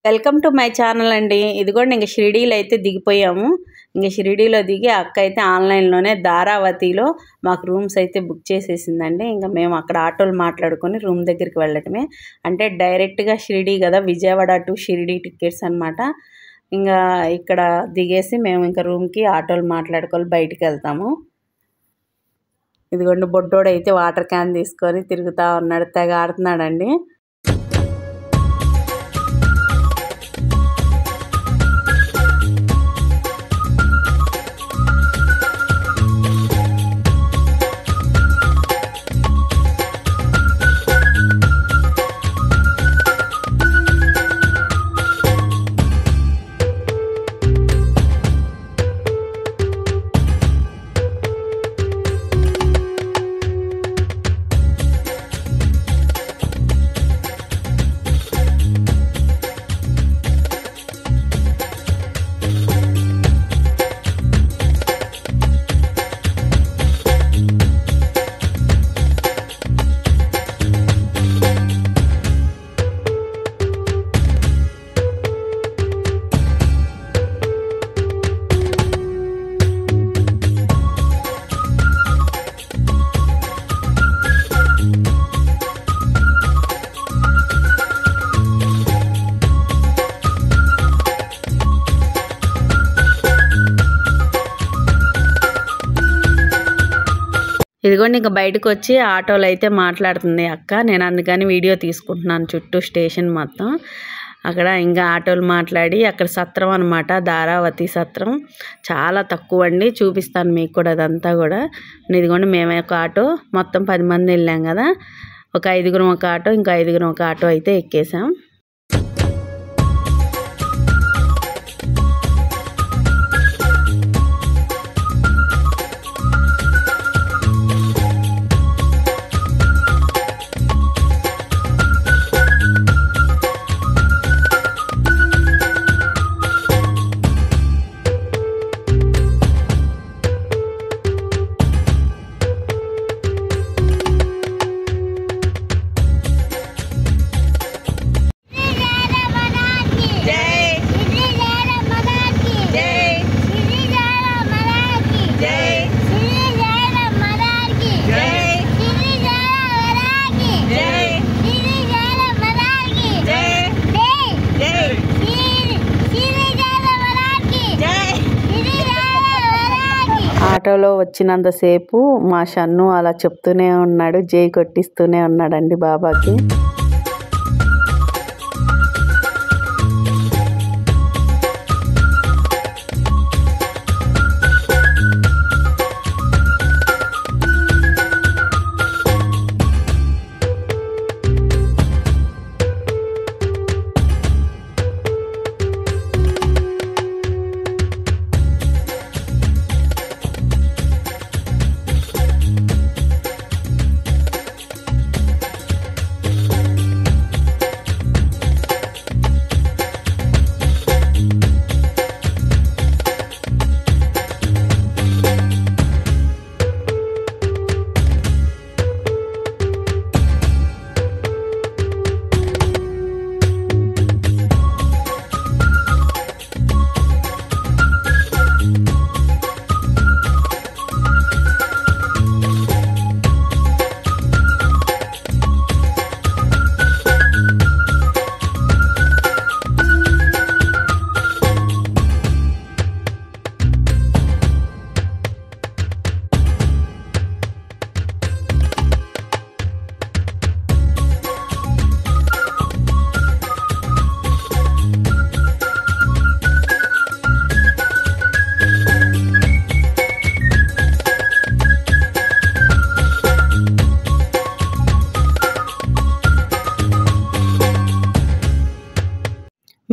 Welcome to my channel అండి. ఇదిగోండి ఇంక షిరిడీలో అయితే దిగిపోయాము. ఇంక షిరిడీలో దిగి అక్క అయితే ఆన్లైన్లోనే ధారావతిలో మాకు రూమ్స్ అయితే బుక్ చేసేసిందండి. ఇంకా మేము అక్కడ ఆటోలు మాట్లాడుకొని రూమ్ దగ్గరికి వెళ్ళటమే. అంటే డైరెక్ట్గా షిరిడీ కదా, విజయవాడ టు షిరిడీ టికెట్స్ అనమాట. ఇంకా ఇక్కడ దిగేసి మేము ఇంకా రూమ్కి ఆటోలు మాట్లాడుకొని బయటికి వెళ్తాము. ఇదిగోండి బొడ్డోడు అయితే వాటర్ క్యాన్ తీసుకొని తిరుగుతూ ఉన్నాడు, తెగ ఆడుతున్నాడండి. ఇదిగోండి ఇంకా బయటకు వచ్చి ఆటోలో అయితే మాట్లాడుతుంది అక్క. నేను అందుకని వీడియో తీసుకుంటున్నాను చుట్టూ స్టేషన్ మొత్తం. అక్కడ ఇంకా ఆటోలు మాట్లాడి అక్కడ సత్రం అనమాట, ధారావతి సత్రం. చాలా తక్కువ అండి, చూపిస్తాను మీకు కూడా అదంతా కూడా. ఇదిగోండి మేమే ఒక ఆటో, మొత్తం 10 మంది వెళ్ళాం కదా. ఒక 5గురం ఒక ఆటో, ఇంకా 5గురం ఒక ఆటో అయితే ఎక్కేసాం. ఆటోలో వచ్చినంతసేపు మా షన్ను అలా చెప్తూనే ఉన్నాడు, జై కొట్టిస్తూనే ఉన్నాడండి బాబాకి.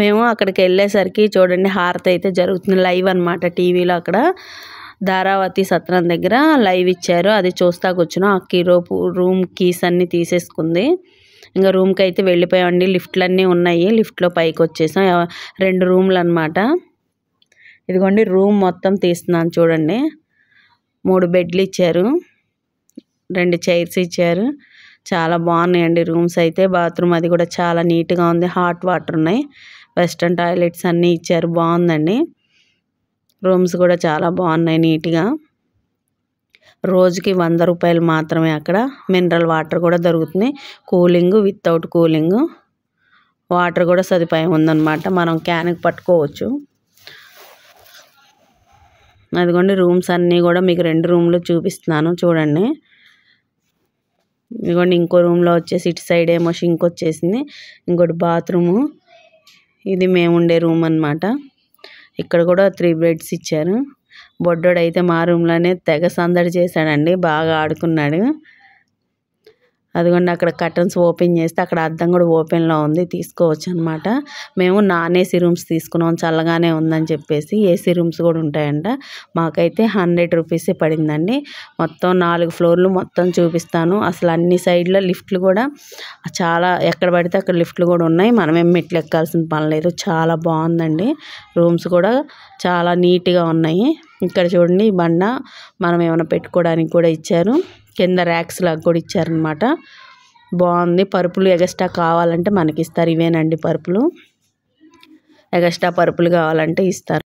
మేము అక్కడికి వెళ్ళేసరికి చూడండి హారతి అయితే జరుగుతుంది, లైవ్ అనమాట టీవీలో. అక్కడ ధారావతి సత్రం దగ్గర లైవ్ ఇచ్చారు, అది చూస్తా కూర్చున్నాం. ఆ రూమ్ కీస్ అన్నీ తీసేసుకుంది. ఇంకా రూమ్కి అయితే వెళ్ళిపోయామండి. లిఫ్ట్లన్నీ ఉన్నాయి, లిఫ్ట్లో పైకి వచ్చేసాం. 2 రూమ్లు అనమాట. ఇదిగోండి రూమ్ మొత్తం తీస్తున్నాను చూడండి. 3 బెడ్లు ఇచ్చారు, 2 చైర్స్ ఇచ్చారు. చాలా బాగున్నాయండి రూమ్స్ అయితే. బాత్రూమ్ అది కూడా చాలా నీట్గా ఉంది, హాట్ వాటర్ ఉన్నాయి. వెస్ట్రన్ టాయిలెట్స్ అన్నీ ఇచ్చారు, బాగుందండి. రూమ్స్ కూడా చాలా బాగున్నాయి నీట్గా. రోజుకి 100 రూపాయలు మాత్రమే. అక్కడ మినరల్ వాటర్ కూడా దొరుకుతుంది, కూలింగ్ వితౌట్ కూలింగ్. వాటర్ కూడా సదుపాయం ఉందన్నమాట, మనం క్యాన్కి పట్టుకోవచ్చు. అదిగోండి రూమ్స్ అన్నీ కూడా మీకు 2 రూమ్లు చూపిస్తున్నాను చూడండి. ఇదిగోండి ఇంకో రూమ్లో వచ్చేసి ఇటు సైడ్ ఏమో షింక్ వచ్చేసింది, ఇంకోటి బాత్రూము. ఇది మేము ఉండే రూమ్ అన్నమాట. ఇక్కడ కూడా 3 బెడ్స్ ఇచ్చారు. బొడ్డోడు అయితే మా రూమ్లోనే తెగ సందడి చేశాడండి, బాగా ఆడుకున్నాడు. అదిగోండి అక్కడ కర్టన్స్ ఓపెన్ చేస్తే అక్కడ అద్దం కూడా ఓపెన్లో ఉంది, తీసుకోవచ్చు అనమాట. మేము నాన్ ఏసీ రూమ్స్ తీసుకున్నాం, చల్లగానే ఉందని చెప్పేసి. ఏసీ రూమ్స్ కూడా ఉంటాయంట. మాకైతే 100 రూపీసే పడిందండి. మొత్తం 4 ఫ్లోర్లు మొత్తం చూపిస్తాను. అసలు అన్ని సైడ్లో లిఫ్ట్లు కూడా చాలా, ఎక్కడ పడితే అక్కడ లిఫ్ట్లు కూడా ఉన్నాయి. మనమేం మెట్లు ఎక్కాల్సిన పని లేదు. చాలా బాగుందండి. రూమ్స్ కూడా చాలా నీట్గా ఉన్నాయి. ఇక్కడ చూడండి బండ మనం ఏమైనా పెట్టుకోవడానికి కూడా ఇచ్చారు. కింద ర్యాక్స్ లాగా కూడా ఇచ్చారనమాట. బాగుంది. పరుపులు ఎగస్ట్రా కావాలంటే మనకి ఇస్తారు. ఇవేనండి పరుపులు, ఎగస్ట్రా పరుపులు కావాలంటే ఇస్తారు.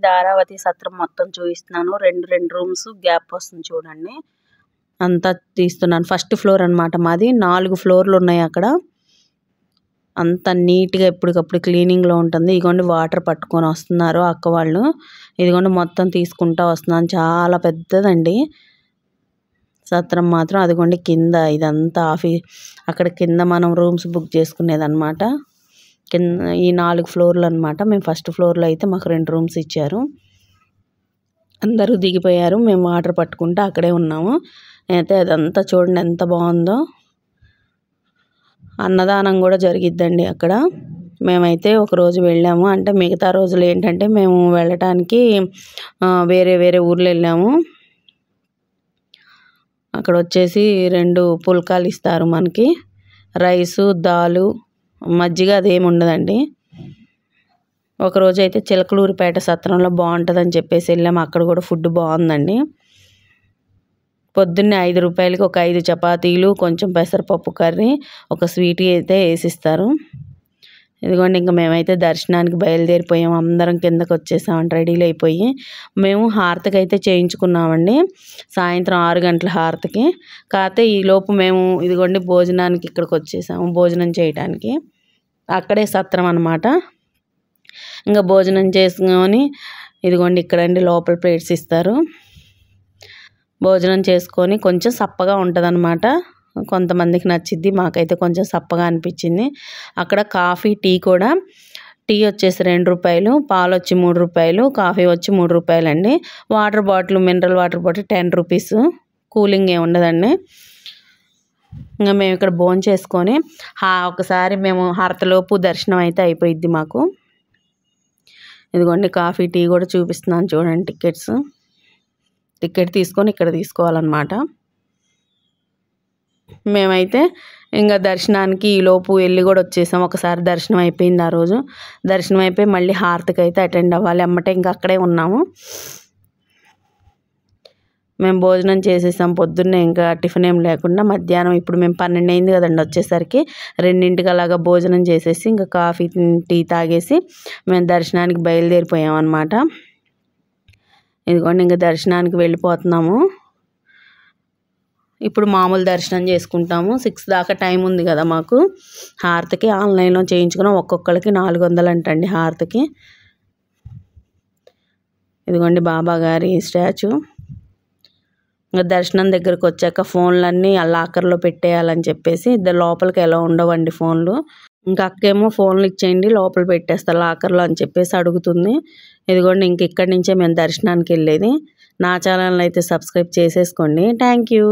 ధారావతి సత్రం మొత్తం చూపిస్తున్నాను. 2 రూమ్స్ గ్యాప్ వస్తుంది చూడండి. అంతా తీస్తున్నాను. ఫస్ట్ ఫ్లోర్ అన్నమాట మాది. 4 ఫ్లోర్లు ఉన్నాయి అక్కడ. అంత నీట్గా ఎప్పటికప్పుడు క్లీనింగ్లో ఉంటుంది. ఇదిగోండి వాటర్ పట్టుకొని వస్తున్నారు అక్క వాళ్ళు. ఇదిగోండి మొత్తం తీసుకుంటా వస్తున్నాను. చాలా పెద్దదండి సత్రం మాత్రం. అదిగోండి కింద ఇదంతా అక్కడ కింద మనం రూమ్స్ బుక్ చేసుకునేది అనమాట. కింద ఈ 4 ఫ్లోర్లు అనమాట. మేము ఫస్ట్ ఫ్లోర్లో అయితే మాకు 2 రూమ్స్ ఇచ్చారు. అందరూ దిగిపోయారు, మేము వాటర్ పట్టుకుంటూ అక్కడే ఉన్నాము. అయితే అదంతా చూడండి ఎంత బాగుందో. అన్నదానం కూడా జరిగిద్దండి అక్కడ. మేమైతే ఒకరోజు వెళ్ళాము. అంటే మిగతా రోజులు ఏంటంటే మేము వెళ్ళటానికి వేరే వేరే ఊర్లు వెళ్ళాము. అక్కడ వచ్చేసి 2 పుల్కాలు ఇస్తారు మనకి, రైసు దాలు మజ్జిగ అదేమి ఉండదండి. ఒకరోజు అయితే చిలకలూరిపేట సత్రంలో బాగుంటుందని చెప్పేసి వెళ్ళాము. అక్కడ కూడా ఫుడ్ బాగుందండి. పొద్దున్నే 5 రూపాయలకి ఒక 5 చపాతీలు, కొంచెం పెసరపప్పు కర్రీ, ఒక స్వీట్ అయితే వేసిస్తారు. ఇదిగోండి ఇంకా మేమైతే దర్శనానికి బయలుదేరిపోయాము. అందరం కిందకు వచ్చేసామండి రెడీలు అయిపోయి. మేము హారతికి అయితే చేయించుకున్నామండి సాయంత్రం 6 గంటల హారతికి. కాకపోతే ఈలోపు మేము ఇదిగోండి భోజనానికి ఇక్కడికి వచ్చేసాము భోజనం చేయడానికి. అక్కడే సత్రం అన్నమాట. ఇంకా భోజనం చేసుకొని ఇదిగోండి ఇక్కడండి లోపల ప్లేట్స్ ఇస్తారు. భోజనం చేసుకొని కొంచెం సప్పగా ఉంటుందన్నమాట. కొంతమందికి నచ్చిద్ది, మాకైతే కొంచెం సప్పగా అనిపించింది. అక్కడ కాఫీ, టీ కూడా. టీ వచ్చేసి 2 రూపాయలు, పాలు వచ్చి 3 రూపాయలు, కాఫీ వచ్చి 3 రూపాయలండి. Water bottle, mineral water bottle 10 rupees. Cooling ఏమి ఉండదండి. ఇంకా మేము ఇక్కడ భోజనం చేసుకొని ఒకసారి మేము హారతిలోపు దర్శనం అయితే అయిపోయిద్ది మాకు. ఇదిగోండి కాఫీ, టీ కూడా చూపిస్తున్నాను చూడండి. టికెట్ తీసుకొని ఇక్కడ తీసుకోవాలన్నమాట. మేమైతే ఇంకా దర్శనానికి ఈలోపు వెళ్ళి కూడా వచ్చేసాం. ఒకసారి దర్శనం అయిపోయింది. ఆ రోజు దర్శనం అయిపోయి మళ్ళీ హారతికి అయితే అటెండ్ అవ్వాలి. అమ్మటే ఇంకా అక్కడే ఉన్నాము. మేము భోజనం చేసేసాం పొద్దున్నే. ఇంకా టిఫిన్ ఏం లేకుండా మధ్యాహ్నం ఇప్పుడు మేము 12 అయింది కదండి వచ్చేసరికి. 2ంటికి అలాగా భోజనం చేసేసి ఇంకా కాఫీ, టీ తాగేసి మేము దర్శనానికి బయలుదేరిపోయాం అన్నమాట. ఇదిగోండి ఇంకా దర్శనానికి వెళ్ళిపోతున్నాము. ఇప్పుడు మామూలు దర్శనం చేసుకుంటాము. 6 దాకా టైం ఉంది కదా మాకు. హారతికి ఆన్లైన్లో చేయించుకున్నాం. ఒక్కొక్కరికి 400 అంటండి హారతికి. ఇదిగోండి బాబా గారి స్టాచ్యూ. ఇంకా దర్శనం దగ్గరకు వచ్చాక ఫోన్లన్నీ ఆ లాకర్లో పెట్టేయాలని చెప్పేసి లోపలికి ఎలా ఉండవండి ఫోన్లు. ఇంకా అక్కేమో ఫోన్లు ఇచ్చేయండి లోపల పెట్టేస్తా లాకర్లో అని చెప్పేసి అడుగుతుంది. ఇదిగోండి ఇంక ఇక్కడి నుంచే మేము దర్శనానికి వెళ్ళేది. నా ఛానల్ అయితే సబ్స్క్రైబ్ చేసేసుకోండి. Thank you.